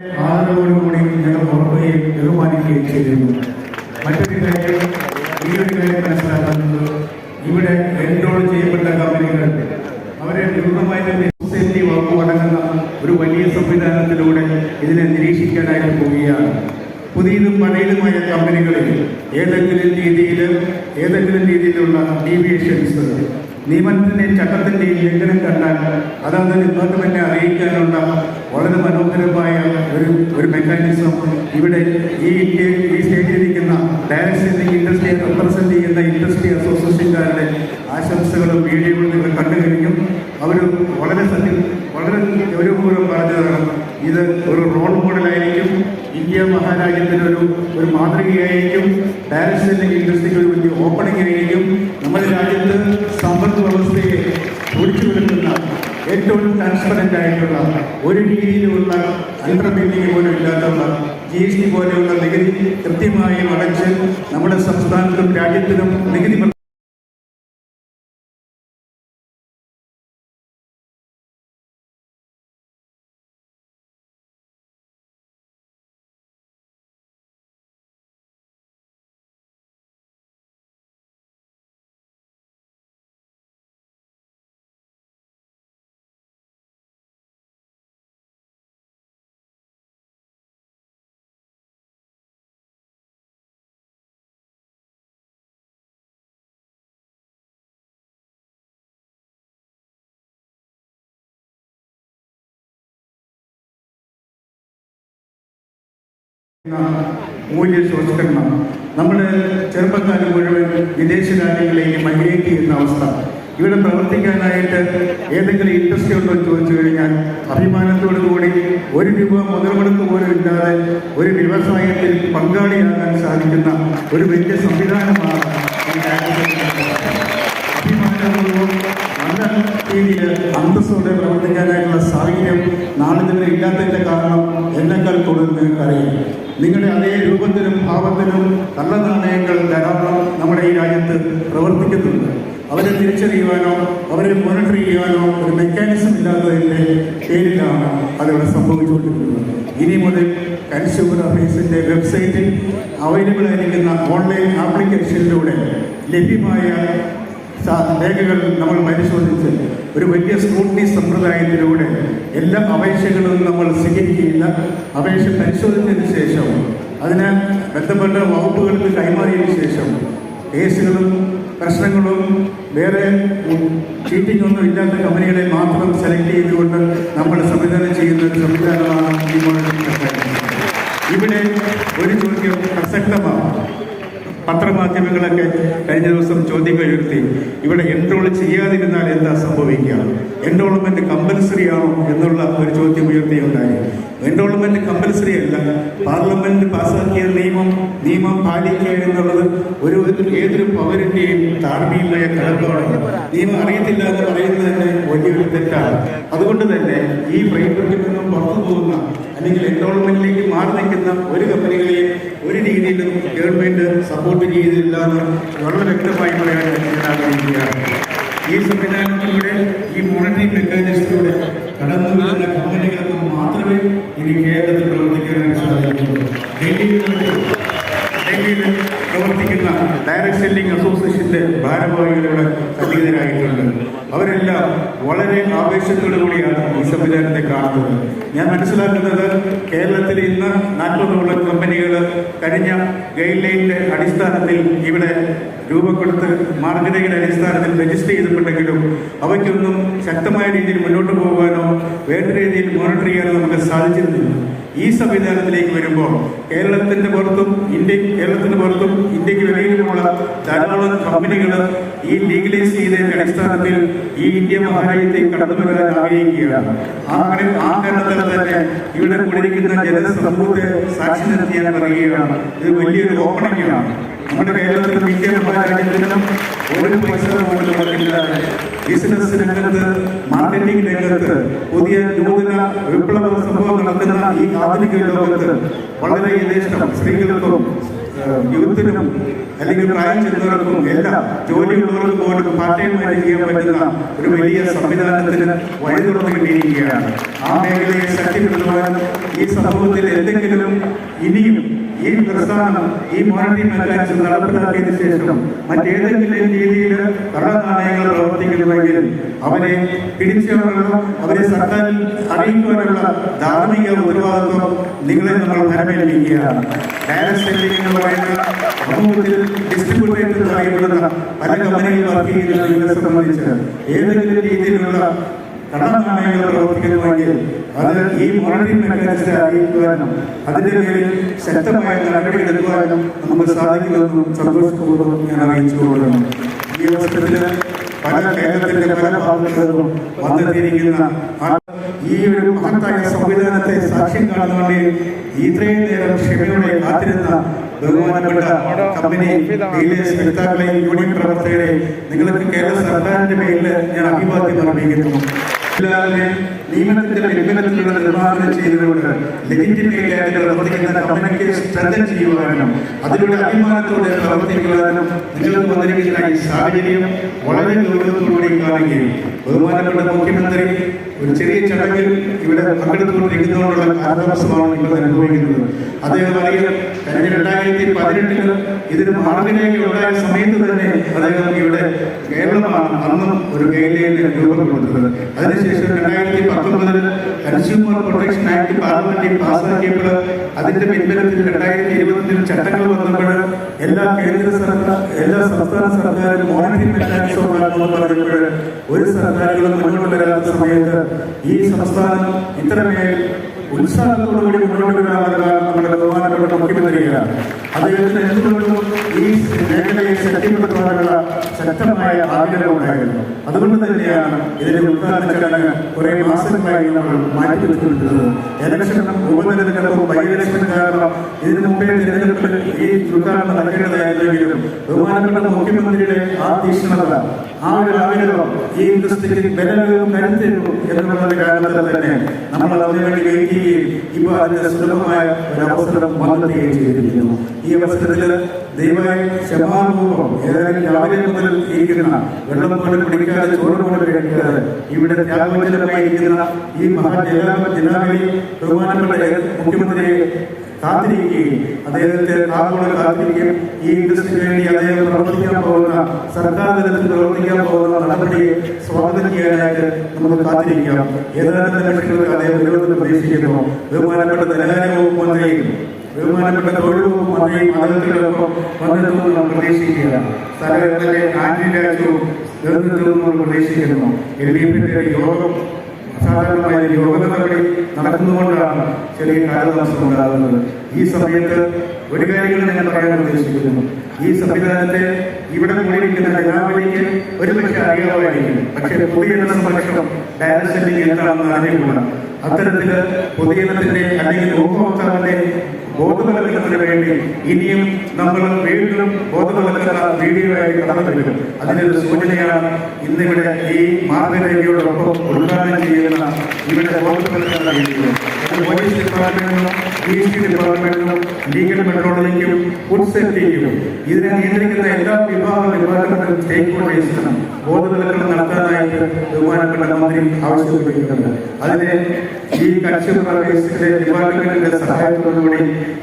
ആദരവോടുകൂടി ഞങ്ങൾ ഓർക്കുകയും ബഹുമാനിക്കുകയും ചെയ്തിരുന്നു. മറ്റൊരു കാര്യം, ഈ ഒരു കാര്യം മനസ്സിലാക്കുന്നത്, ഇവിടെ എൻറോൾ ചെയ്യപ്പെട്ട കമ്പനികൾ അവരെ പൂർണ്ണമായിട്ട് സൊസൈറ്റി വകുപ്പ് അടങ്ങുന്ന ഒരു വലിയ സംവിധാനത്തിലൂടെ ഇതിനെ നിരീക്ഷിക്കാനായിട്ട് പോവുകയാണ്. പുതിയതും പഴയതുമായ കമ്പനികളിൽ ഏതെങ്കിലും രീതിയിലുള്ള ഡീവിയേഷൻസ്, നിയമത്തിൻ്റെയും ചട്ടത്തിൻ്റെയും ലംഘനം കണ്ടാൽ അതത് ഡിപ്പാർട്ട്മെൻറ്റിനെ അറിയിക്കാനുള്ള വളരെ മനോഹരമായ ഒരു മെക്കാനിസം ഇവിടെ ഈ സ്റ്റേജിലിരിക്കുന്ന ഡയറക്ഷൻ ഇൻഡസ്ട്രിയെ റെപ്രസെൻ്റ് ചെയ്യുന്ന ഇൻഡസ്ട്രി അസോസിയേഷൻകാരുടെ ആശംസകളും വീഡിയോകളും നിങ്ങൾ കണ്ടു കഴിഞ്ഞു. അവർ വളരെ ഗൗരവപൂർവ്വം പറഞ്ഞതാണ്, ഇത് ഒരു റോൾ മോഡലായിരിക്കും, ഇന്ത്യ മഹാരാജ്യത്തിന് ഒരു മാതൃകയായിരിക്കും, ഡയറക്ഷൻ ഇൻഡസ്ട്രിക്ക് ഒരു വലിയ ഓപ്പണിംഗ് ആയിരിക്കും. നമ്മുടെ രാജ്യത്ത് സമ്പദ് വ്യവസ്ഥയെ ഒഴിച്ചു വിടുന്ന ഏറ്റവും ട്രാൻസ്പെറൻ്റ് ആയിട്ടുള്ള ഒരു രീതിയിലുള്ള അണ്ടർമീനിങ് പോലും ഇല്ലാത്ത GST പോലെയുള്ള നികുതി കൃത്യമായി അടച്ച് നമ്മുടെ സംസ്ഥാനത്തും രാജ്യത്തിനും നികുതി മൂല്യശോഷണം നമ്മുടെ ചെറുപ്പക്കാർ മുഴുവൻ വിദേശ രാജ്യങ്ങളിലേക്ക് മൈഗ്രേറ്റ് ചെയ്യുന്ന അവസ്ഥ. ഇവിടെ പ്രവർത്തിക്കാനായിട്ട് ഏതെങ്കിലും ഇൻട്രസ്റ്റ് ഉണ്ടോ എന്ന് ചോദിച്ചു കഴിഞ്ഞാൽ അഭിമാനത്തോടു കൂടി ₹1 മുതൽ മുടക്ക് പോലും ഇല്ലാതെ ഒരു വ്യവസായത്തിൽ പങ്കാളിയാകാൻ സാധിക്കുന്ന ഒരു വലിയ സംവിധാനമാണ് ഈ രാജ്യത്ത്. അഭിമാനപൂർവ്വം നല്ല രീതിയിൽ അന്തസ്സോടെ പ്രവർത്തിക്കാനായിട്ടുള്ള സാഹചര്യം നാളിതുവരെ ഇല്ലാത്തതിൻ്റെ കാരണം എന്നെക്കാൾ കൂടുതൽ നിങ്ങൾക്കറിയാം. നിങ്ങളുടെ അതേ രൂപത്തിലും ഭാവത്തിലും കള്ളനാണയങ്ങൾ ധാരാളം നമ്മുടെ ഈ രാജ്യത്ത് പ്രവർത്തിക്കുന്നുണ്ട്. അവരെ തിരിച്ചറിയുവാനോ അവരെ മോണിറ്റർ ചെയ്യാനോ ഒരു മെക്കാനിസം ഇല്ലാത്തതിൻ്റെ പേരിലാണ് അതിവിടെ സംഭവിച്ചുകൊണ്ടിരിക്കുന്നത്. ഇനി മുതൽ കൺസ്യൂമർ അഫയേഴ്സിൻ്റെ വെബ്സൈറ്റിൽ അവൈലബിൾ ആയിരിക്കുന്ന ഓൺലൈൻ ആപ്ലിക്കേഷനിലൂടെ ലഭ്യമായ രേഖകൾ നമ്മൾ പരിശോധിച്ച് ഒരു വലിയ സ്ക്രൂട്ടിനി സമ്പ്രദായത്തിലൂടെ എല്ലാ അപേക്ഷകളും നമ്മൾ സ്വീകരിക്കുകയില്ല. അപേക്ഷ പരിശോധിച്ചതിന് ശേഷം അതിന് ബന്ധപ്പെട്ട വകുപ്പുകൾക്ക് കൈമാറിയതിനു ശേഷം കേസുകളും പ്രശ്നങ്ങളും വേറെ ചീറ്റിംഗ് ഒന്നും ഇല്ലാത്ത കമ്പനികളെ മാത്രം സെലക്ട് ചെയ്തുകൊണ്ട് നമ്മൾ സംവിധാനം ചെയ്യുന്ന ഒരു സംവിധാനമാണ് ഈ മോണിറ്ററിംഗ്. ഇവിടെ ഒരു ചോദ്യം പ്രസക്തമാണ്. പത്രമാധ്യമങ്ങളൊക്കെ കഴിഞ്ഞ ദിവസം ചോദ്യങ്ങൾ ഉയർത്തി, ഇവിടെ എൻറോൾ ചെയ്യാതിരുന്നാൽ എന്താ സംഭവിക്കുക, എൻറോൾമെൻറ്റ് കമ്പൽസറി ആണോ എന്നുള്ള ഒരു ചോദ്യം ഉയർത്തിയുണ്ടായി. എൻറോൾമെൻറ്റ് കമ്പൽസറി അല്ല. പാർലമെൻറ്റ് പാസ്സാക്കിയ നിയമം പാലിക്കുക എന്നുള്ളത് ഏതൊരു പൗരൻ്റെയും ധാർമ്മികമായ കടപ്പാടാണ്. നിയമം അറിയത്തില്ല എന്ന് പറയുന്നത് തന്നെ വലിയൊരു തെറ്റാണ്. അതുകൊണ്ട് തന്നെ ഈ ഫ്രെയിംവർക്കിൽ നിന്നും പുറത്തു പോകുന്ന അല്ലെങ്കിൽ എൻറോൾമെൻറ്റിലേക്ക് മാറി നിൽക്കുന്ന ഒരു കമ്പനികളെയും ഒരു രീതിയിലും ഗവൺമെൻറ് സപ്പോർട്ട് ചെയ്തില്ല എന്ന് വളരെ വ്യക്തമായി പറയാൻ ഞാൻ ആഗ്രഹിക്കുകയാണ്. ഈ സംവിധാനത്തിലൂടെ ഈ മോണിറ്ററിംഗ് മെക്കാനിസത്തിലൂടെ കടന്നു വരുന്ന കമ്പനികൾക്ക് മാത്രമേ ഇനി കേരളത്തിൽ പ്രവർത്തിക്കാനായി സാധിക്കുള്ളൂ. ഡൽഹിയിൽ പ്രവർത്തിക്കുന്ന ഡയറക്ട് സെല്ലിംഗ് അസോസിയേഷൻ്റെ ഭാരവാഹികളുടെ സന്നിഹിതരായിട്ടുണ്ട്. അവരെല്ലാം വളരെ ആവേശത്തോടുകൂടിയാണ് ഈ സംവിധാനത്തെ കാണുന്നത്. ഞാൻ മനസ്സിലാക്കുന്നത് കേരളത്തിൽ ഇന്ന് 40ഓളം കമ്പനികൾ കഴിഞ്ഞ ഗൈഡ് ലൈനിൻ്റെ അടിസ്ഥാനത്തിൽ ഇവിടെ രൂപം കൊടുത്ത് മാർഗരേഖയുടെ അടിസ്ഥാനത്തിൽ രജിസ്റ്റർ ചെയ്തിട്ടുണ്ടെങ്കിലും അവയ്ക്കൊന്നും ശക്തമായ രീതിയിൽ മുന്നോട്ട് പോകാനോ വേണ്ട രീതിയിൽ മോണിറ്റർ ചെയ്യാനോ നമുക്ക് സാധിച്ചിരുന്നില്ല. ഈ സംവിധാനത്തിലേക്ക് വരുമ്പോൾ കേരളത്തിന് പുറത്തും ഇന്ത്യക്ക് വെളിയിലുമുള്ള ധാരാളം കമ്പനികൾ ഈ ലീഗലൈസ് ചെയ്തതിന്റെ അടിസ്ഥാനത്തിൽ ഈ ഇന്ത്യ മഹാരാജ്യത്തേക്ക് കടന്നു വരാൻ ആഗ്രഹിക്കുകയാണ്. ആ കാരണത്തിൽ തന്നെ ഇവിടെ കൂടിയിരിക്കുന്ന ജനസമൂഹത്തെ സാക്ഷി നിർത്തി ഞാൻ പറയുകയാണ്, ഇത് വലിയൊരു ഓപ്പണിംഗാണ്. നമ്മുടെ കേരളത്തിലും ഇന്ത്യ മഹാരാജ്യത്തിനും ഒരു പൈസ പോലും ഇല്ലാതെ ബിസിനസ് രംഗത്ത്, മാർക്കറ്റിംഗ് രംഗത്ത് പുതിയ നൂതന വിപ്ലവ സംഭവം നടത്തുന്ന ഈ ആധുനിക ലോകത്ത് വളരെ യഥേഷ്ടം സ്ത്രീകൾക്കും യൂത്തിനും അല്ലെങ്കിൽ പ്രായം ചെന്നവർക്കും എല്ലാം ജോലിയുള്ളവർക്ക് പോലും പാർട്ട് ടൈമായി ചെയ്യാൻ പറ്റുന്ന ഒരു വലിയ സംവിധാനത്തിന് വഴി തുറന്നിരിക്കുകയാണ്. ആ മേഖലയെ ശക്തിപ്പെടുത്തുവാനും ഈ സമൂഹത്തിൽ എന്തെങ്കിലും ഇനിയും ഈ പ്രസ്ഥാനം ഈ മോണിറ്ററി മെക്കാനിസം നടപ്പിലാക്കിയതിനു ശേഷം മറ്റേതെങ്കിലും രീതിയിൽ കള്ളനാണയങ്ങൾ പ്രവർത്തിക്കുന്നുവെങ്കിൽ അവരെ പിടിച്ചുകൊണ്ടുള്ള അവരെ സർക്കാരിൽ അറിയിക്കുവാനുള്ള ധാർമ്മിക ഉത്തരവാദിത്വം നിങ്ങളെ നമ്മൾ ഫലമേൽപ്പിക്കുകയാണ്. ഡയറക്ട് സെല്ലിംഗ് എന്ന് പറയുന്ന സമൂഹത്തിൽ ഡിസ്ട്രിബ്യൂട്ടേഴ്സ് അറിയപ്പെടുന്ന പല കമ്പനികൾ വർക്ക് ചെയ്യുന്നതിനെ സംബന്ധിച്ച് ഏതെങ്കിലും രീതിയിലുള്ള കള്ളനാണയങ്ങൾ പ്രവർത്തിക്കുന്നുവെങ്കിൽ അത് ഈ മോണിറ്ററി മെക്കാനിസത്തെ അറിയിക്കുവാനും അതിന്റെ പേരിൽ ശക്തമായ നടപടിയെടുക്കുവാനും നമുക്ക് സാധിക്കുമെന്നും സന്തോഷപൂർവ്വം ഞാൻ അറിയിച്ചുകൊള്ളുന്നു. ഈ അവസരത്തിൽ പല കേരളത്തിന്റെ പല ഭാഗങ്ങളിലും വന്നെത്തിയിരിക്കുന്ന ഈ ഒരു മഹത്തായ സംവിധാനത്തെ സാക്ഷ്യം കാണുവാൻ ഇത്രയും നേരം ക്ഷമയോടെ കാത്തിരുന്ന ബഹുമാനപ്പെട്ട കമ്പനി ഡീലേഴ്സ് വ്യക്താക്കളെയും യൂണിയൻ പ്രവർത്തകരെ നിങ്ങൾക്ക് കേരള സർക്കാരിന്റെ പേരിൽ ഞാൻ അഭിവാദ്യം അർപ്പിക്കുന്നു. നിയമത്തിന്റെ ലംഘനത്തിലുള്ള നിർമ്മാണം ചെയ്തുകൊണ്ട് ലെജിറ്റിമേറ്റ് ആയിട്ട് പ്രവർത്തിക്കുന്ന കമ്പനിക്ക് സ്ട്രെങ്തൻ ചെയ്യുവാനും അതിലൂടെ അഭിമാനത്തോടെ പ്രവർത്തിക്കുവാനും നിങ്ങൾക്ക് വന്നിരിക്കുന്ന ഈ സാഹചര്യം വളരെ ഗൗരവത്തോടുകൂടി കാണുകയും ബഹുമാനപ്പെട്ട മുഖ്യമന്ത്രി ഒരു ചെറിയ ചടങ്ങിൽ ഇവിടെ പങ്കെടുത്തുകൊണ്ടിരിക്കുന്നതോടുള്ള കാലതാമസമാണ് ഇപ്പോൾ അനുഭവിക്കുന്നത്. അദ്ദേഹം അറിയാം, കഴിഞ്ഞ 2018 ഇതിന് മാർഗരേഖ ഉണ്ടായ സമയത്ത് തന്നെ അദ്ദേഹം ഇവിടെ കേരളമാണ് അന്നും ഒരു ഗൈഡ്ലൈനിൽ രൂപം കൊടുത്തത്. അതിനുശേഷം 2019 കൺസ്യൂമർ പ്രൊട്ടക്ഷൻ ആക്ട് പാർലമെന്റിൽ പാസ്സാക്കിയപ്പോൾ അതിന്റെ പിൻബലത്തിൽ 2020 ചട്ടങ്ങൾ വന്നപ്പോൾ എല്ലാ കേന്ദ്ര സർക്കാർ എല്ലാ സംസ്ഥാന സർക്കാരും മോണിറ്ററി മെക്കാനിസം ഉണ്ടാക്കുമെന്ന് പറയുമ്പോൾ ഒരു സർക്കാരുകളും മുന്നോട്ട് വരാത്ത സമയത്ത് ഈ സംസ്ഥാനം ഇത്രമേൽ ഉത്സാഹത്തോടുകൂടി മുന്നോട്ട് വരാനുള്ള നമ്മുടെ ബഹുമാനപ്പെട്ട മുഖ്യമന്ത്രിയാണ്. അദ്ദേഹത്തിന് എന്തുകൊണ്ടും ഈ മേഖലയെ ശക്തിപ്പെടുത്തുവാനുള്ള ശക്തമായ ആഗ്രഹമുണ്ടായിരുന്നു. അതുകൊണ്ട് തന്നെയാണ് ഇതിന്റെ ഉദ്ഘാടന ചടങ്ങ് കുറെ മാസങ്ങളായി നമ്മൾ മാറ്റിവെച്ചിട്ടുള്ളത്. ഇലക്ഷനും ഉപതെരഞ്ഞെടുപ്പും ബൈ ഇലക്ഷൻ കാരണം ഇതിനു മുമ്പേ തിരഞ്ഞെടുപ്പിൽ ഈ ഉദ്ഘാടനം നടക്കേണ്ടതായിരുന്നെങ്കിലും ബഹുമാനപ്പെട്ട മുഖ്യമന്ത്രിയുടെ ആ തീക്ഷ്ണത, ആ ഒരു ആഗ്രഹം ഈ ഇൻഡസ്ട്രിക്ക് ബലവും കരുത്തേക്കും എന്നുള്ള കാരണത്തിൽ തന്നെ നമ്മൾ അതിനുവേണ്ടി വെയിറ്റ് ചെയ്യുകയും ഇപ്പോൾ അതിന്റെ സുലഭമായ ഒരു അവസരം വന്നെത്തുകയും ചെയ്തിരിക്കുന്നു. ഈ അവസരത്തിൽ ദയവായി ക്ഷമാപൂർവ്വം ഏതായാലും രാവിലെ മുതൽ ഇരിക്കുന്ന വെള്ളം പോലും കുടിക്കാതെ ചോറ് പോലും കഴിക്കാതെ ഇവിടെ ത്യാഗോചരമായിരിക്കുന്ന ഈ മഹാജനാവലി ബഹുമാനപ്പെട്ട മുഖ്യമന്ത്രിയെ കാത്തിരിക്കുകയും അദ്ദേഹത്തെ ആഗോള കാത്തിരിക്കുകയും ഈ ഇൻഡസ്ട്രിക്ക് വേണ്ടി അദ്ദേഹം പ്രവർത്തിക്കാൻ പോകുന്ന സർക്കാർ തലത്തിൽ പ്രവർത്തിക്കാൻ പോകുന്ന നടപടിയെ സ്വാഗതം ചെയ്യാനായിട്ട് നമുക്ക് കാത്തിരിക്കാം. ഏതാനും നിമിഷങ്ങൾക്ക് അദ്ദേഹം വിരോധം പ്രതീക്ഷിക്കുന്നു. ബഹുമാനപ്പെട്ട ധനകാര്യ വകുപ്പ് മന്ത്രിയും ബഹുമാനപ്പെട്ട തൊഴിൽ വകുപ്പ് മന്ത്രിയും അദ്ദേഹത്തിനൊപ്പം വന്നെത്തുമെന്ന് നമ്മൾ പ്രതീക്ഷിക്കുകയാണ്. സ്ഥലങ്ങളിലെ ആന്റി രാജ്യവും നമ്മൾ പ്രതീക്ഷിക്കുന്നു. LDF യോഗം അസാധാരണമായ യോഗ നടപടി നടക്കുന്നതുകൊണ്ടാണ് ചെറിയ കാലതാമസം ഉണ്ടാകുന്നത്. ഈ സമയത്ത് ഒരു കാര്യങ്ങൾ ഞാൻ പറയാൻ ഉദ്ദേശിക്കുന്നു. ഈ സംവിധാനത്തെ ഇവിടെ കൂടിയിരിക്കുന്ന ജനാവലിക്ക് ഒരുപക്ഷെ അറിയാമായിരിക്കും. പക്ഷേ പൊതുജന സംരക്ഷണം ഡയറക്ട് സെല്ലിംഗ് എന്താണെന്ന് അറിഞ്ഞുകൂടാ. അത്തരത്തില് പൊതുജനത്തിന്റെ അല്ലെങ്കിൽ ഉപഭോക്താവിന്റെ ബോധവൽക്കരണത്തിന് വേണ്ടി ഇനിയും നമ്മൾ വീണ്ടും ബോധവൽക്കരണ വീഡിയോ ആയി കടന്നു വരും. അതിനൊരു സൂചനയാണ് ഇന്നിവിടെ ഈ മാർഗരേഖയോടൊപ്പം ഉദ്ഘാടനം ചെയ്യുന്ന ഇവിടെ ബോധവൽക്കരണ വീഡിയോ. പോലീസ് ഡിപ്പാർട്ട്മെന്റിനും DSP ഡിപ്പാർട്ട്മെന്റിനും ലീഗൽ മെട്രോളജിക്കും ഫുഡ് സേഫ്റ്റിക്കും ഇതിനെ നിയന്ത്രിക്കുന്ന എല്ലാ ഡിപ്പാർട്ട്മെന്റും സ്റ്റേക്ക് ഹോൾഡേഴ്സിനും ബോധവൽക്കരണം നടത്താനായിട്ട് ബഹുമാനപ്പെട്ട മന്ത്രി ആവശ്യപ്പെട്ടിട്ടുണ്ട്. അതിനെ ഈ കൺസ്യൂമർ സർവീസിന്റെ ഡിപ്പാർട്ട്മെന്റിന്റെ സഹായത്തോടുകൂടി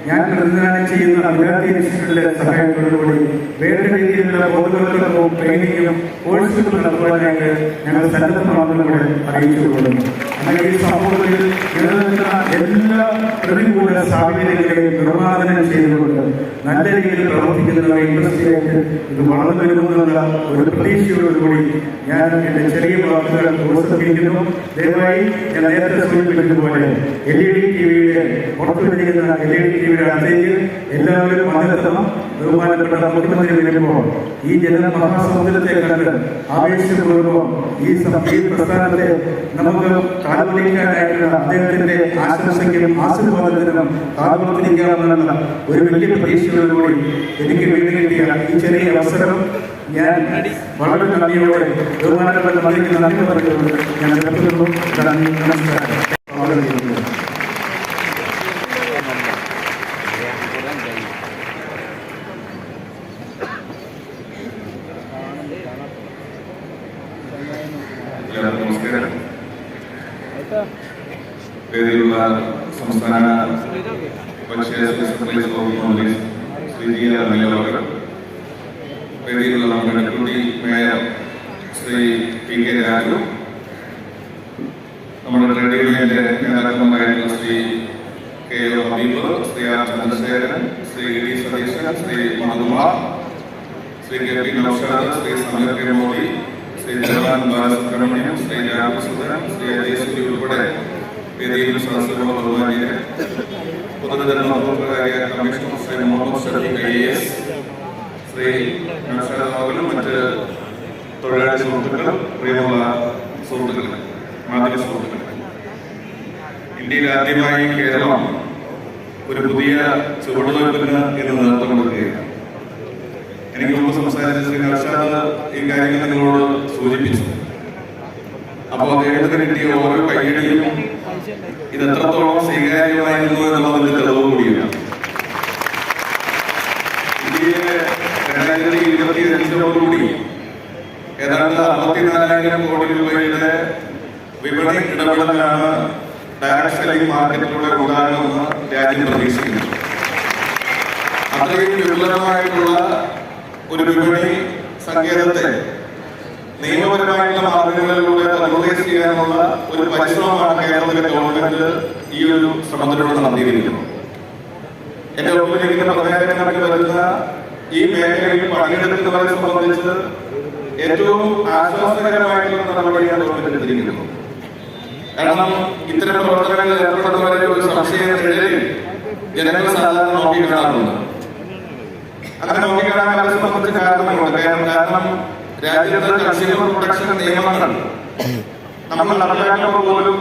ഞാൻ പ്രതിനിധാനം ചെയ്യുന്ന വിദ്യാർത്ഥി ഇൻസ്റ്റിറ്റ്യൂട്ടിന്റെ സഹായത്തോടുകൂടി വേണ്ട രീതിയിലുള്ള ബോധവൽക്കരണവും ട്രെയിനിങ്ങും കോഴ്സുകളും നടത്തുവാനായിട്ട് ഞങ്ങൾ സന്നദ്ധമാണെന്നുകൂടെ അറിയിച്ചുകൊള്ളുന്നു. അങ്ങനെ ഈ സമൂഹത്തിൽ നിലനിൽക്കുന്ന എല്ലാ പ്രതികൂല സാഹചര്യങ്ങളെയും നിർമ്മാർജ്ജനം ചെയ്തുകൊണ്ട് നല്ല രീതിയിൽ പ്രവർത്തിക്കുന്ന ഇൻഡസ്ട്രിയായിട്ട് ഇത് വളർന്നു വരുമെന്നുള്ള ഒരു പ്രതീക്ഷയോടുകൂടി ഞാൻ എന്റെ ചെറിയ വാക്കുകൾ പ്രോത്സാഹിപ്പിക്കുന്നു. ദയവായി ഞാൻ നേരത്തെ സൂചിപ്പിച്ചതുപോലെ LED TVയുടെ പുറത്തു വരികയുള്ള LED TVയുടെ അടുത്തേക്ക് എല്ലാവരും വന്നെത്തണം. ബഹുമാനപ്പെട്ട മുഖ്യമന്ത്രി വരുമ്പോൾ ഈ ജനമഹാസമുദ്രത്തെ കണ്ട് ആവേശപൂർവ്വം ഈ പ്രസ്ഥാനത്തെ നമുക്ക് കാൽവലിക്കാനായിട്ടുള്ള അദ്ദേഹത്തിന്റെ ആശംസയ്ക്കും ആശീർവാദത്തിനും കാൽവലിക്കാമെന്നുള്ള ഒരു വലിയ പ്രതീക്ഷയോടുകൂടി എനിക്ക് വീണ്ടും കിട്ടിയ ഈ ചെറിയ അവസരം ഞാൻ വളരെ നന്ദിയോടെ ബഹുമാനപ്പെട്ട മന്ത്രിക്ക് നന്ദി പറഞ്ഞുകൊണ്ട് ഞാൻ നിർത്തുന്നു. നന്ദി, നമസ്കാരം. സംസ്ഥാന ഭക്ഷ്യ സപ്ലൈസ് വകുപ്പ് മന്ത്രി ശ്രീ ജി ആർ നിലവർ, വേദിയിലുള്ള നമ്മുടെ deputy mayor Shri P K Raju, നമ്മുടെ ട്രേഡ് യൂണിയന്റെ നേതാക്കളുമായിട്ടുള്ള Shri K O Habeeb, Shri R Chandrasekharan, Shri D Satheesan, Shri Madhukumar, Shri K P Naushad, Shri Sameer K Modi, Shri Jawan Balasubramaniam, Shri Ramasundaran, Shri Ajayashree ഉൾപ്പെടെ വേദിയിൽ സദസ്സുകളുടെ ബഹുമാനിയെ, പൊതുജന ഉപഭോക്തൃകാര്യ കമ്മീഷണർ ശ്രീ മുഹമ്മദ് ഷഫീഖ് IAS, ശ്രീ നൌഷാദ്, മറ്റ് തൊഴിലാളി സുഹൃത്തുക്കൾ, പ്രിയമുള്ള സുഹൃത്തുക്കൾ, മാധ്യമ സുഹൃത്തുക്കൾ, ഇന്ത്യയിൽ ആദ്യമായി കേരളം ഒരു പുതിയ ചുവടുവയ്പ്പിന് ഇന്ന് നേതൃത്വം കൊടുക്കുകയാണ്. എനിക്ക് മുമ്പ് സംസാരിച്ച ശ്രീ നൌഷാദ് ഈ കാര്യങ്ങൾ നിങ്ങളോട് സൂചിപ്പിച്ചു. അപ്പോൾ അദ്ദേഹത്തിന് കിട്ടിയ ഓരോ കൈയടിയും ഇത് എത്രത്തോളം സ്വീകാര്യമായിരുന്നു എന്നുള്ളതിന്റെ തെളിവ് കൂടിയാണ്. ഇന്ത്യയിലെ 2025 ഏതാണ്ട് 64,000 കോടി രൂപയുടെ വിപണി ഇടപെടലാണ് ഡയറക്ട് സെല്ലിംഗ് മാർക്കറ്റിലൂടെ ഉണ്ടാകുമെന്ന് രാജ്യം പ്രതീക്ഷിക്കുന്നു. അത്രയും വിപുലമായിട്ടുള്ള ഒരു വിപണി സങ്കേതത്തെ നിയമപരമായിട്ടുള്ള മാർഗങ്ങളിലൂടെ റെഗുലേറ്റ് ചെയ്യാനുള്ള ഒരു പരിശ്രമമാണ് കേരളത്തിലെ ഗവൺമെന്റ് ഈ ഒരു ശ്രമത്തിലൂടെ നടത്തിയിരിക്കുന്നത്. എന്റെ ഒപ്പിലിരിക്കുന്ന പതിനായിരക്കണക്കിന് വരുന്ന ഈ മേഖലയിൽ പണിയെടുക്കുന്നവരെ സംബന്ധിച്ച് ഏറ്റവും ആശ്വാസകരമായിട്ടുള്ള നടപടിയാണ് ഗവൺമെന്റ് എടുത്തിരിക്കുന്നത്. കാരണം ഇത്തരം പ്രവർത്തനങ്ങളിൽ ഏർപ്പെടുന്നവരെ ഒരു സംശയത്തിനിടയിൽ ജനങ്ങൾ സാധാരണ നോക്കിക്കാണാറുണ്ട്. അങ്ങനെ നോക്കിക്കാണാൻ അവരെ സംബന്ധിച്ച് കാരണങ്ങളുണ്ട്. കാരണം രാജ്യത്തെ കൺസ്യൂമർ പ്രൊട്ടക്ഷൻ നിയമങ്ങൾ നമ്മൾ നടപ്പാക്കുമ്പോൾ പോലും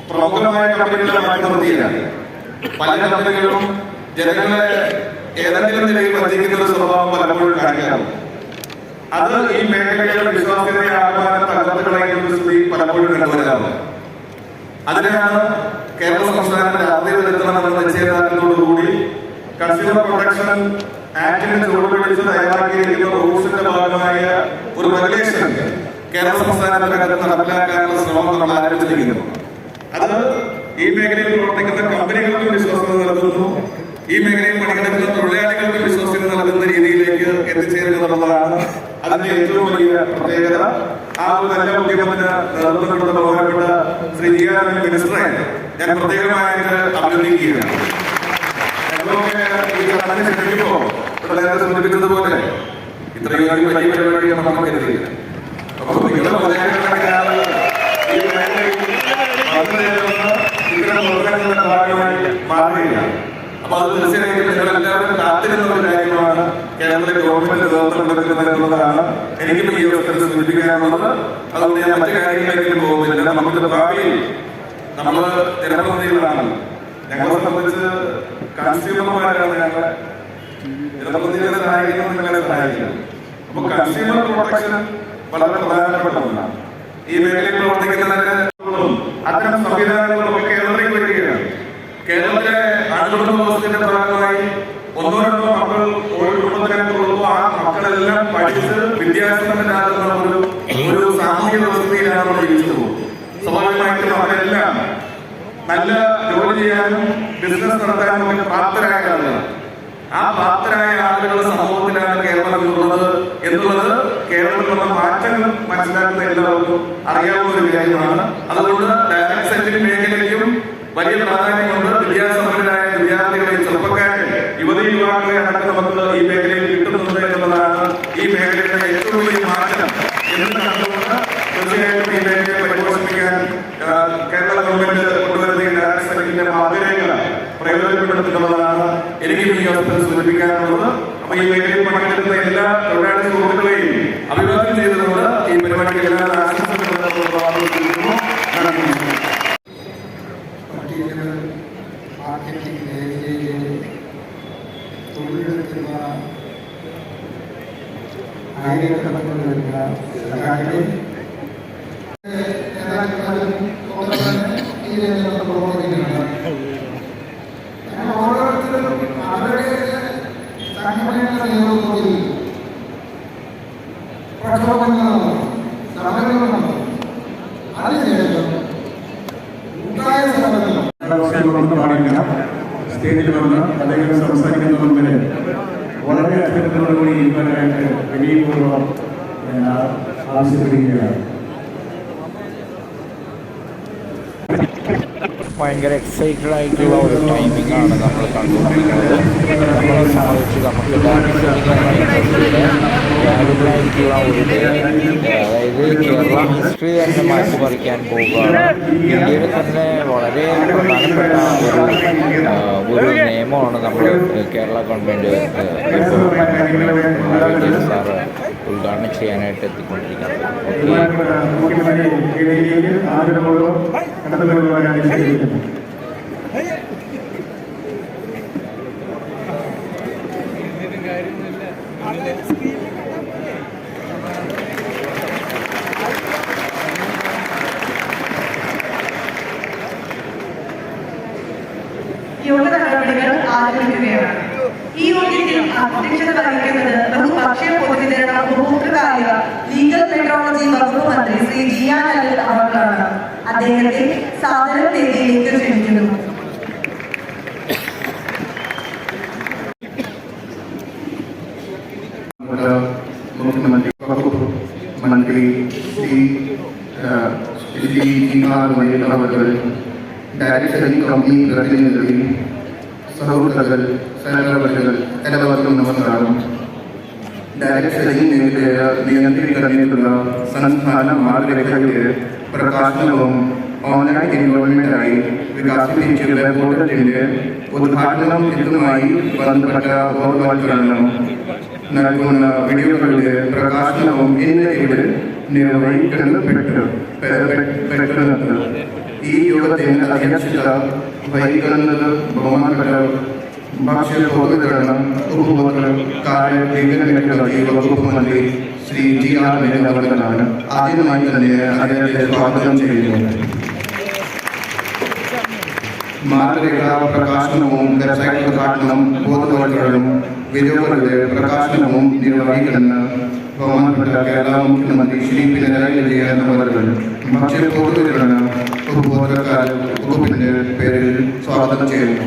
പ്രമുഖമായ കമ്പനികളെ മാറ്റി നിർത്തിയില്ല. പല കമ്പനികളും ജനങ്ങളെ ഏതെങ്കിലും നിലയിൽ വഞ്ചിക്കുന്ന ഒരു സ്വഭാവം പലപ്പോഴും കാണിക്കാറുണ്ട്. അത് ഈ മേഖലയുടെ വിശ്വാസ്യതയെ ആഹ്വാനം തകർത്ത് കളയുന്ന സ്ഥിതി പലപ്പോഴും കണ്ടുവരാറുണ്ട്. അതിനാണ് കേരള സംസ്ഥാനത്തിന്റെ ആദ്യമെത്തണമെന്ന നിശ്ചയദാർഢ്യത്തോടുകൂടി കൺസ്യൂമർ പ്രൊട്ടക്ഷൻ ആക്ടിനെ ചുവടുപിടിച്ച് തയ്യാറാക്കിയിരിക്കുന്ന റൂൾസിന്റെ ഭാഗമായ ഒരു റെഗുലേഷൻ കേരള സംസ്ഥാനത്തിനകത്ത് നടപ്പിലാക്കാനുള്ള ശ്രമം നമ്മൾ ആരംഭിച്ചിരിക്കുന്നു. അത് ഈ മേഖലയിൽ പ്രവർത്തിക്കുന്ന കമ്പനികൾക്ക് വിശ്വാസ്യത നൽകുന്നു, ഈ മേഖലയിൽ പണിയെടുക്കുന്ന തൊഴിലാളികൾക്ക് വിശ്വാസ്യത നൽകുന്ന രീതിയിലേക്ക് എത്തിച്ചേരുക എന്നുള്ളതാണ് അതിന്റെ ഏറ്റവും വലിയ പ്രത്യേകത. ആ ഒരു നല്ല ഉദ്യമത്തിന് നേതൃത്വം കൊടുത്ത ബഹുമാനപ്പെട്ട ശ്രീ ജി ആർ മിനിസ്റ്ററെ ഞാൻ പ്രത്യേകമായിട്ട് അഭിനന്ദിക്കുകയാണ്. ഈ ചടങ്ങിന് ക്ഷണിക്കുമ്പോ നേരത്തെ സൂചിപ്പിച്ചതുപോലെ ഇത്രയും വലിയ പരിപാടിയാണ് നമ്മൾ കരുതിയത്. അപ്പോൾ നിങ്ങളുടെ പതിനായിരക്കണക്കിന് ആളുകൾ ഈ മേഖലയിൽ ഇത്തരം പ്രവർത്തനങ്ങളുടെ ഭാഗമായി മാറുകയാണ്. അപ്പൊ അത് തീർച്ചയായിട്ടും നിങ്ങളെല്ലാവരും കാത്തിരുന്ന ഒരു കാര്യമാണ് കേരളത്തിലെ ഗവൺമെന്റ് നേതൃത്വം കൊടുക്കുന്നത് എന്നുള്ളതാണ് എനിക്കും ഈ അവസരത്തിൽ സൂചിപ്പിക്കാനുള്ളത്. അതുകൊണ്ട് ഞാൻ മറ്റു കാര്യങ്ങളിലേക്കും പോകുന്നില്ല. നമുക്ക് ഭാവിയിൽ നമ്മൾ ജനപ്രതിനിധികളാണ്, ഞങ്ങളെ സംബന്ധിച്ച് കൺസ്യൂമർമാരാണ്. ഞങ്ങളെ ജനപ്രതിനിധികളെ സഹായിക്കുന്നത് നിങ്ങളെ സഹായിക്കണം. അപ്പൊ കൺസ്യൂമർ പ്രൊട്ടക്ഷൻ വളരെ പ്രധാനപ്പെട്ട ഒന്നാണ്. ഈ മേഖലയിൽ പ്രവർത്തിക്കുന്നതിന് അത്തരം സംവിധാനങ്ങളൊക്കെ കേരളത്തിലേക്ക് വരികയാണ്. കേരളത്തിലെ ആളുകളുടെ ദിവസത്തിന്റെ ഭാഗമായി 1-2 മക്കൾ ഒരു കുടുംബത്തിനകത്തുള്ളൂ. ആ മക്കളെല്ലാം പഠിച്ച് വിദ്യാസമ്പന്നരാകുന്ന ഒരു സാമൂഹിക വ്യവസ്ഥയിലാണ് നമ്മൾ ജീവിച്ചു പോകുന്നത്. സ്വാഭാവികമായിട്ടും അവരെല്ലാം നല്ല ജോലി ചെയ്യാനും ബിസിനസ് നടത്താനും ഒക്കെ പ്രാപ്തരായ ആളുകളാണ്. ആ പ്രാപ്തരായ ആളുകളുടെ സമൂഹത്തിലാണ് കേരളം ഉള്ളത് എന്നുള്ളത് കേരളത്തിൽ വന്ന മാറ്റങ്ങൾ മനസ്സിലാക്കുന്ന എല്ലാവർക്കും അറിയാവുന്ന ഒരു കാര്യമാണ്. അതുകൊണ്ട് ഡയറക്ട് സെല്ലിംഗ് മേഖലയ്ക്കും വലിയ പ്രാധാന്യമുണ്ട്. വിദ്യാസമ്പന്നരായ വിദ്യാർത്ഥികളെ, ചെറുപ്പക്കാരെ, യുവതിയുവാക്കളെ അടക്കം നമുക്ക് ഈ മേഖലയിൽ കിട്ടുന്നുണ്ട് എന്നുള്ളതാണ് ഈ മേഖലയുടെ ഏറ്റവും വലിയ മാറ്റം എന്ന് കണ്ടുകൊണ്ട് തീർച്ചയായിട്ടും ഈ മേഖലയെ പരിപോഷിപ്പിക്കാൻ കേരള ഗവൺമെന്റ് കൊണ്ടുവരുന്ന ഡയറക്ട് സെല്ലിംഗിന്റെ മാതൃകകൾ പ്രയോജനപ്പെടുത്തുന്നതാണ് എനിക്കും ഈ അവസരത്തിൽ സൂചിപ്പിക്കാനുള്ളത്. അപ്പൊ ഈ മേഖലയിൽ പങ്കെടുക്കുന്ന എല്ലാ തൊഴിലാളി സുഹൃത്തുക്കളെയും അഭിവാദ്യം ചെയ്തുകൊണ്ട് ഈ പരിപാടിക്ക് എല്ലാ ആശംസകളും മാർക്കറ്റിംഗ് മേഖലയിൽ തൊഴിലെടുക്കുന്ന ആയിരക്കണക്കിന് വരുന്ന സഹായികളെ ഈ രംഗത്ത് പ്രവർത്തിക്കുന്നുണ്ട്. ഓരോരുത്തരും അവരുടെ സംഘടനയുടെ നേതൃത്വത്തിൽ പ്രക്ഷോഭങ്ങളും സമരങ്ങളും അതിനുശേഷം ഉണ്ടായ സ്റ്റേജിൽ വന്ന് അദ്ദേഹം സംസാരിക്കുന്ന മുമ്പിൽ വളരെ അഭിനന്ദനത്തോടുകൂടി ഇരിക്കാനായിട്ട് വിനയപൂർവ്വം ഞാൻ ആവശ്യപ്പെടുകയാണ്. ഭയങ്കര എക്സൈറ്റഡ് ആയിട്ടുള്ള ഒരു ടൈമിംഗ് ആണ് നമ്മൾ കണ്ടുകൊണ്ടിരിക്കുന്നത്. നമ്മളെ സംബന്ധിച്ച് നമുക്ക് ായിട്ടുള്ള ഒരു ഡേ, അതായത് കേരള ഹിസ്റ്ററി തന്നെ മാറ്റിമറിക്കാൻ പോവുകയാണ്. ഇന്ത്യയിൽ തന്നെ വളരെ പ്രധാനപ്പെട്ട ഒരു നിയമമാണ് നമ്മൾ കേരള ഗവൺമെൻറ് സാറ് ഉദ്ഘാടനം ചെയ്യാനായിട്ട് എത്തിക്കൊണ്ടിരിക്കുന്നത്. യോഗ നടപടികൾ ആരംഭിക്കുകയാണ്. ഈ യോഗത്തിൽ അധ്യക്ഷത വഹിക്കുന്നത് ബഹുപക്ഷീയ പൊതുവിതരണ ഉപഭോക്തൃകാര്യ ലീഗൽ മെട്രോളജി വകുപ്പ് മന്ത്രി ശ്രീ ജിയാൻ അനിൽ അവർക്കാണ്. അദ്ദേഹത്തെ സാദര വേദിയിലേക്ക് ക്ഷണിക്കുന്നു. मुख्यमंत्री वकुफ मंत्री श्री ജിആർ വൈൽ അവർ ഡയറക്ടറിംഗ് കമ്പനി പ്രതിനിധി സഹോദരങ്ങൾ സഹകർമ്മികൾ എല്ലാവർക്കും നമസ്കാരം. ഡയറക്ടറിംഗ് നിയന്ത്രിക്കുന്നതിനുള്ള സംസ്ഥാന മാർഗരേഖയുടെ പ്രകാശനവും ഓൺലൈൻ എൻറോൾമെന്റായി വികസിപ്പിച്ച വെബ് പോർട്ടലിന്റെ ഉദ്ഘാടനം ഇതുമായി ബന്ധപ്പെട്ട ബോധവൽക്കരണം നൽകുന്ന വീഡിയോകളുടെ പ്രകാശനവും ഇന്ന് ഇവിടെ നിർവഹിക്കപ്പെടുന്നത്. ഈ യോഗത്തിന് അധ്യക്ഷത വഹിക്കുന്നത് ബഹുമാനപ്പെട്ട ഭക്ഷ്യ പൊതുവിതരണ ഉപഭോക്തൃ കാര്യ ടെക്നോളജി വകുപ്പ് മന്ത്രി ശ്രീ ജിആർ അനിൽ അവർക്കാണ്. ആദ്യമായി തന്നെ അദ്ദേഹത്തെ സ്വാഗതം ചെയ്യുന്നു. മാർഗരേഖ പ്രകാശനവും വെബ്സൈറ്റ് ഉദ്ഘാടനം ബോധവൽക്കരണവും വീഡിയോകളുടെ പ്രകാശനവും നിർവഹിക്കുന്ന ബഹുമാനപ്പെട്ട കേരള മുഖ്യമന്ത്രി ശ്രീ പിണറായി വിജയൻ അവർ ഭക്ഷ്യ പൊതുവിതരണ ഉപഭോക്തൃ കാര്യ വകുപ്പിന്റെ പേരിൽ സ്വാഗതം ചെയ്യുന്നു.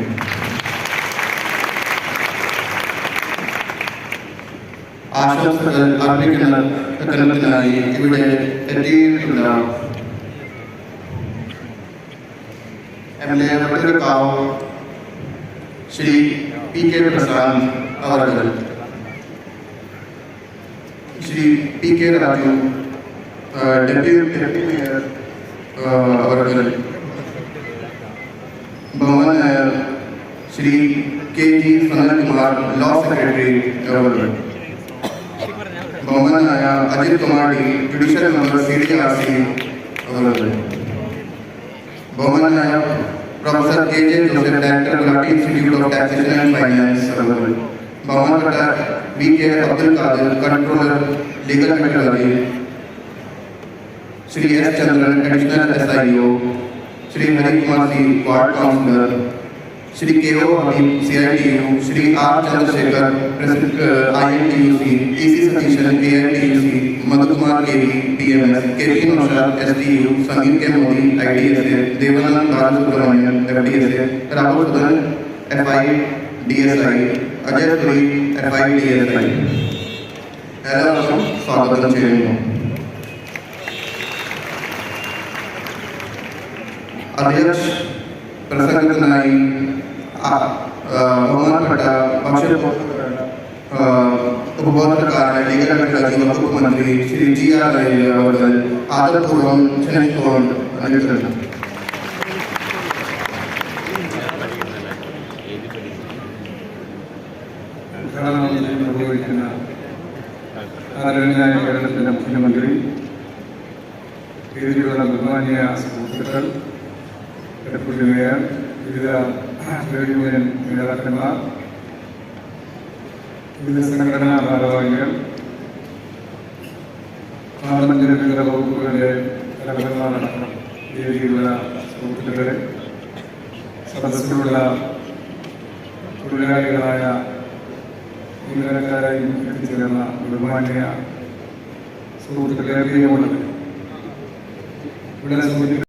ആശംസകൾ അർപ്പിക്കുന്നതിനായി ഇവിടെ എത്തിയിട്ടുള്ള MLA വട്ടിയൂർക്കാവ് ശ്രീ PK പ്രസാദ് അവർ, Shri PK Raju deputy mayor അവർ, ബഹുമാനായ Shri KG Sanalkumar law secretary അവർ, ബഹുമാനായ Ajith Kumari judicial member CDRC അവർ, ബഹുമാനായ professor KJ Joseph director Guwahati institute of taxation and finance അവർ, ബഹുമാനപ്പെട്ട VK Abdul Khadir controller legal metrology, Shri S Chandran additional SIO, Shri Harikumar C ward councillor, Shri KO Habeeb CITU, Shri R Chandrasekhar INTUC, EC Satheesan AITUC, Madhukumar KV PMS, KP Naushad STU, Sameer K Modi IDSA, Devanandan Balasubramanian FDSA, Rahul Dhan FI DSI, Ajay Puri FI DSI. എല്ലാവർക്കും സ്വാഗതം ചെയ്യുന്നു. അധ്യക്ഷ പ്രസംഗത്തിനായി ബഹുമാനപ്പെട്ട ഭക്ഷ്യ ഉപഭോക്തൃകാര്യ legal metrology വകുപ്പ് മന്ത്രി ശ്രീ ജിആർ അനിൽ അവർ ആദരപൂർവ്വം ക്ഷണിച്ചുകൊണ്ട് അനുസരിച്ചു. നിർവഹിക്കുന്ന ആദരണീയനായ കേരളത്തിൻ്റെ മുഖ്യമന്ത്രി, ഇതിലുള്ള ബഹുമാനീയ സുഹൃത്തുക്കൾ, ഡെപ്യൂട്ടി മേയർ, വിവിധ ട്രേഡ് യൂണിയൻ നേതാക്കന്മാർ, വിവിധ സംഘടനാ ഭാരവാഹികൾ, പാർലമെന്റിലെ വിവിധ വകുപ്പുകളിലെ തലവന്മാരടക്കം വേദിയിലുള്ള സുഹൃത്തുക്കളെ, സദസ്സിലുള്ള തൊഴിലാളികളായ ജീവനക്കാരായി എത്തിച്ചേർന്ന ബഹുമാന്യ സുഹൃത്തുക്കളെ, പ്രിയമുള്ളത്, ഇവിടെ